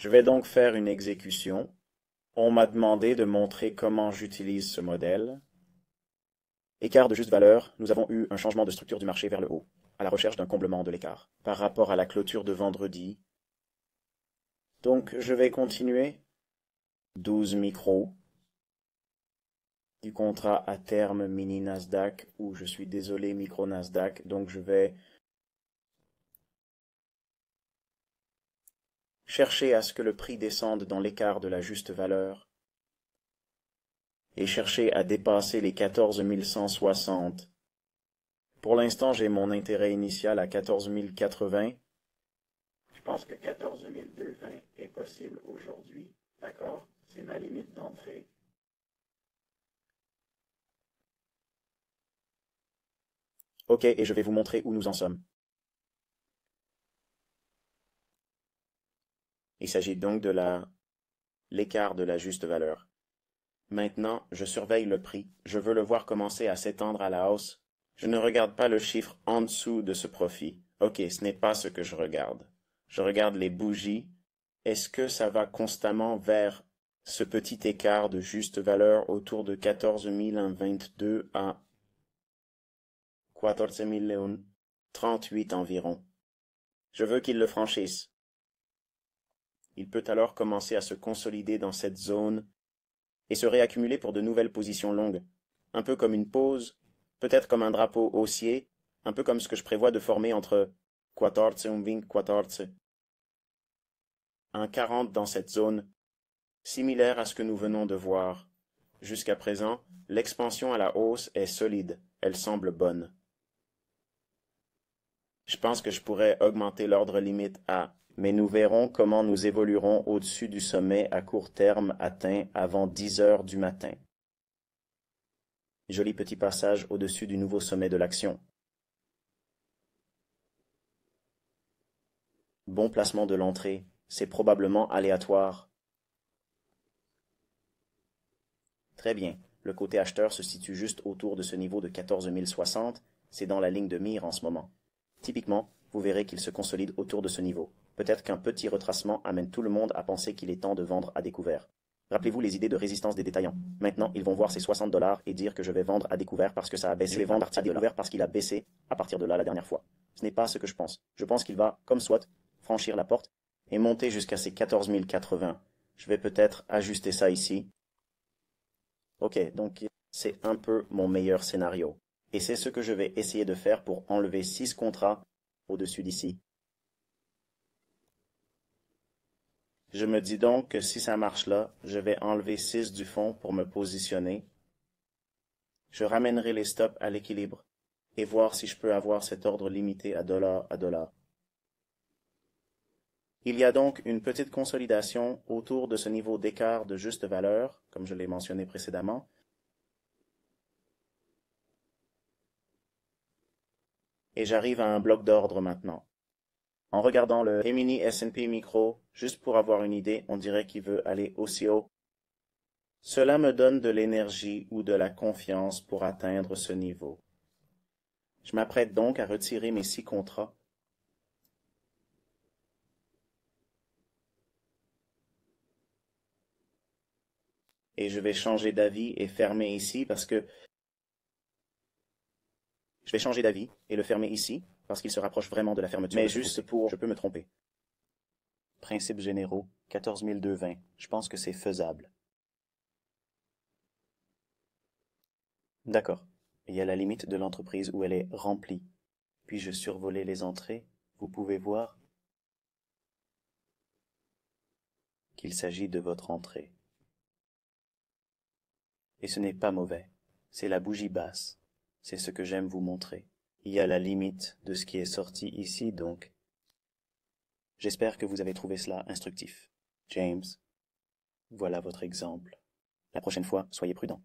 Je vais donc faire une exécution. On m'a demandé de montrer comment j'utilise ce modèle. Écart de juste valeur, nous avons eu un changement de structure du marché vers le haut, à la recherche d'un comblement de l'écart, par rapport à la clôture de vendredi. Donc je vais continuer. 12 micros du contrat à terme mini Nasdaq, ou je suis désolé micro Nasdaq, donc je vais chercher à ce que le prix descende dans l'écart de la juste valeur et chercher à dépasser les 14 160. Pour l'instant, j'ai mon intérêt initial à 14 080. Je pense que 14 220 est possible aujourd'hui. D'accord? C'est ma limite d'entrée. OK, et je vais vous montrer où nous en sommes. Il s'agit donc de l'écart de la juste valeur. Maintenant, je surveille le prix. Je veux le voir commencer à s'étendre à la hausse. Je ne regarde pas le chiffre en dessous de ce profit. OK, ce n'est pas ce que je regarde. Je regarde les bougies. Est-ce que ça va constamment vers ce petit écart de juste valeur autour de 14 022 à 14 038 environ? Je veux qu'il le franchisse. Il peut alors commencer à se consolider dans cette zone et se réaccumuler pour de nouvelles positions longues, un peu comme une pause, peut-être comme un drapeau haussier, un peu comme ce que je prévois de former entre 14 et 14. Un 40 dans cette zone, similaire à ce que nous venons de voir. Jusqu'à présent, l'expansion à la hausse est solide, elle semble bonne. Je pense que je pourrais augmenter l'ordre limite à, mais nous verrons comment nous évoluerons au-dessus du sommet à court terme atteint avant 10 heures du matin. Joli petit passage au-dessus du nouveau sommet de l'action. Bon placement de l'entrée, c'est probablement aléatoire. Très bien, le côté acheteur se situe juste autour de ce niveau de 14 060, c'est dans la ligne de mire en ce moment. Typiquement, vous verrez qu'il se consolide autour de ce niveau. Peut-être qu'un petit retracement amène tout le monde à penser qu'il est temps de vendre à découvert. Rappelez-vous les idées de résistance des détaillants. Maintenant, ils vont voir ces 60 $ et dire que je vais vendre à découvert parce que ça a baissé. Je vais vendre à découvert parce qu'il a baissé à partir de là la dernière fois. Ce n'est pas ce que je pense. Je pense qu'il va, comme soit, franchir la porte et monter jusqu'à ces 14 080. Je vais peut-être ajuster ça ici. Ok, donc c'est un peu mon meilleur scénario. Et c'est ce que je vais essayer de faire pour enlever 6 contrats au-dessus d'ici. Je me dis donc que si ça marche là, je vais enlever 6 du fond pour me positionner. Je ramènerai les stops à l'équilibre et voir si je peux avoir cet ordre limité à dollar à dollar. Il y a donc une petite consolidation autour de ce niveau d'écart de juste valeur, comme je l'ai mentionné précédemment. Et j'arrive à un bloc d'ordre maintenant. En regardant le mini S&P Micro, juste pour avoir une idée, on dirait qu'il veut aller aussi haut. Cela me donne de l'énergie ou de la confiance pour atteindre ce niveau. Je m'apprête donc à retirer mes 6 contrats. Et je vais changer d'avis et fermer ici parce que je vais changer d'avis et le fermer ici parce qu'il se rapproche vraiment de la fermeture. Mais juste pour, je peux me tromper. Principes généraux, 14 220. Je pense que c'est faisable. D'accord. Il y a la limite de l'entreprise où elle est remplie. Puis-je survoler les entrées? Vous pouvez voir qu'il s'agit de votre entrée. Et ce n'est pas mauvais. C'est la bougie basse. C'est ce que j'aime vous montrer. Il y a la limite de ce qui est sorti ici, donc. J'espère que vous avez trouvé cela instructif. James, voilà votre exemple. La prochaine fois, soyez prudent.